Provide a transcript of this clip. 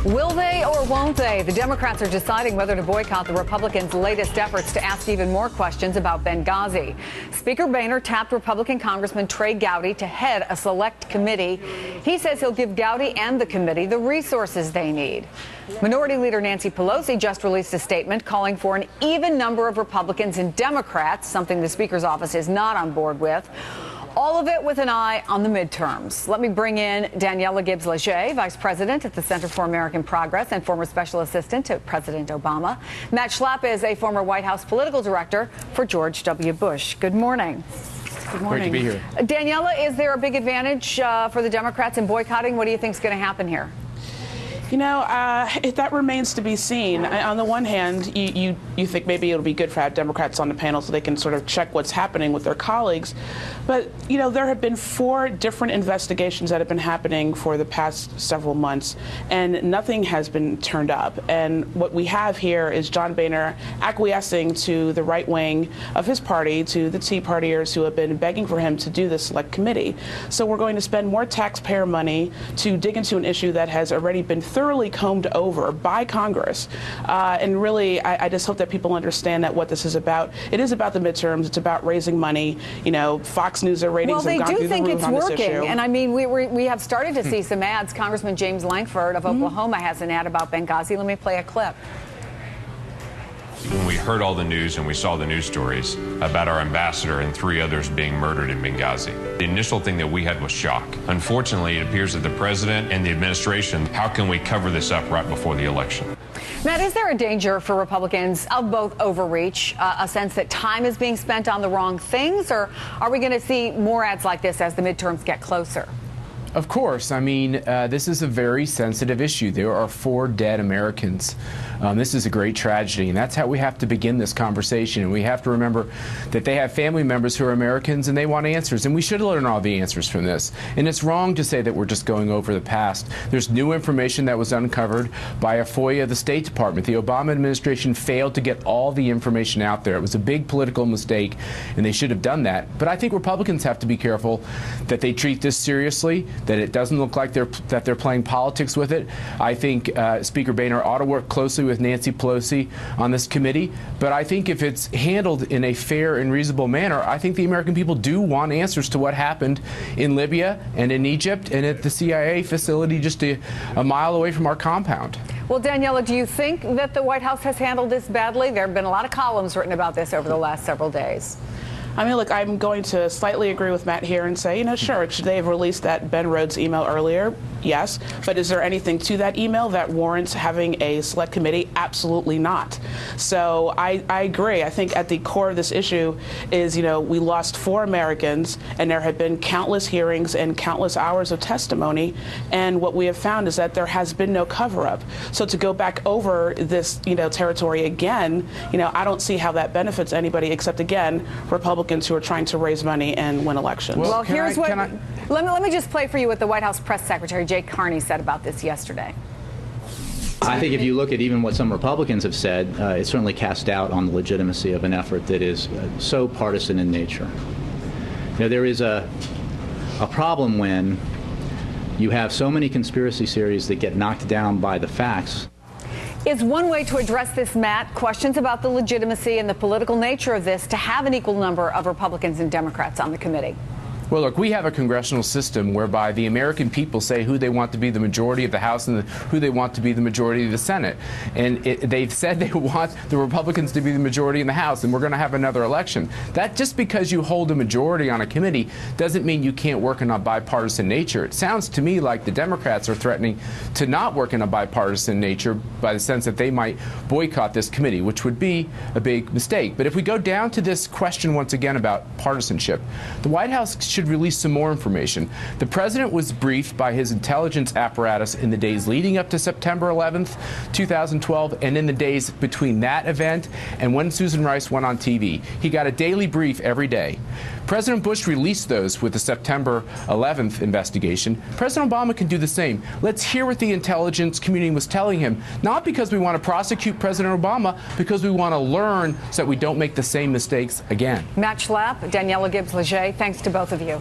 Will they or won't they? The Democrats are deciding whether to boycott the Republicans' latest efforts to ask even more questions about Benghazi. Speaker Boehner tapped Republican Congressman Trey Gowdy to head a select committee. He says he'll give Gowdy and the committee the resources they need. Minority Leader Nancy Pelosi just released a statement calling for an even number of Republicans and Democrats, something the Speaker's office is not on board with. All of it with an eye on the midterms. Let me bring in Daniela Gibbs-Leger, Vice President at the Center for American Progress and former Special Assistant to President Obama. Matt Schlapp is a former White House political director for George W. Bush. Good morning. Good morning. Great to be here. Daniela, is there a big advantage for the Democrats in boycotting? What do you think is going to happen here? You know, that remains to be seen. On the one hand, you think maybe it'll be good for have Democrats on the panel so they can sort of check what's happening with their colleagues. But, you know, there have been 4 different investigations that have been happening for the past several months, and nothing has been turned up. And what we have here is John Boehner acquiescing to the right wing of his party, to the Tea Partiers who have been begging for him to do this select committee. So we're going to spend more taxpayer money to dig into an issue that has already been thoroughly combed over by Congress. And really, I just hope that people understand that what this is about. It is about the midterms. It's about raising money. You know, Fox News ratings have gone through the roof on this issue. Well, they do think it's working. And I mean, we have started to see some ads. Congressman James Lankford of Oklahoma has an ad about Benghazi. Let me play a clip. When we heard all the news and we saw the news stories about our ambassador and 3 others being murdered in Benghazi, the initial thing that we had was shock. Unfortunately, it appears that the president and the administration, how can we cover this up right before the election? Matt, is there a danger for Republicans of both overreach, a sense that time is being spent on the wrong things, or are we going to see more ads like this as the midterms get closer? Of course. I mean, this is a very sensitive issue. There are 4 dead Americans. This is a great tragedy, and that's how we have to begin this conversation. And we have to remember that they have family members who are Americans, and they want answers. And we should learn all the answers from this. And it's wrong to say that we're just going over the past. There's new information that was uncovered by a FOIA of the State Department. The Obama administration failed to get all the information out there. It was a big political mistake, and they should have done that. But I think Republicans have to be careful that they treat this seriously, that it doesn't look like they're playing politics with it. I think Speaker Boehner ought to work closely with Nancy Pelosi on this committee. But I think if it's handled in a fair and reasonable manner, I think the American people do want answers to what happened in Libya and in Egypt and at the CIA facility just a mile away from our compound. Well, Daniela, do you think that the White House has handled this badly? There have been a lot of columns written about this over the last several days. I mean, look, I'm going to slightly agree with Matt here and say, you know, sure, should they have released that Ben Rhodes email earlier? Yes. But is there anything to that email that warrants having a select committee? Absolutely not. So I agree. I think at the core of this issue is, you know, we lost 4 Americans, and there have been countless hearings and countless hours of testimony. And what we have found is that there has been no cover-up. So to go back over this, you know, territory again, you know, I don't see how that benefits anybody except, again, Republicans who are trying to raise money and win elections. Well, here's let me just play for you what the White House press secretary Jay Carney said about this yesterday. I think if you look at even what some Republicans have said, it certainly casts doubt on the legitimacy of an effort that is so partisan in nature. You know, there is a problem when you have so many conspiracy theories that get knocked down by the facts. Is one way to address this, Matt, questions about the legitimacy and the political nature of this, to have an equal number of Republicans and Democrats on the committee? Well, look, we have a congressional system whereby the American people say who they want to be the majority of the House and who they want to be the majority of the Senate. And they've said they want the Republicans to be the majority in the House, and we're going to have another election. That just because you hold a majority on a committee doesn't mean you can't work in a bipartisan nature. It sounds to me like the Democrats are threatening to not work in a bipartisan nature by the sense that they might boycott this committee, which would be a big mistake. But if we go down to this question once again about partisanship, the White House should release some more information. The president was briefed by his intelligence apparatus in the days leading up to September 11th, 2012, and in the days between that event and when Susan Rice went on TV. He got a daily brief every day. President Bush released those with the September 11th investigation. President Obama can do the same. Let's hear what the intelligence community was telling him, not because we want to prosecute President Obama, because we want to learn so that we don't make the same mistakes again. Matt Schlapp, Daniela Gibbs-Leger, thanks to both of you.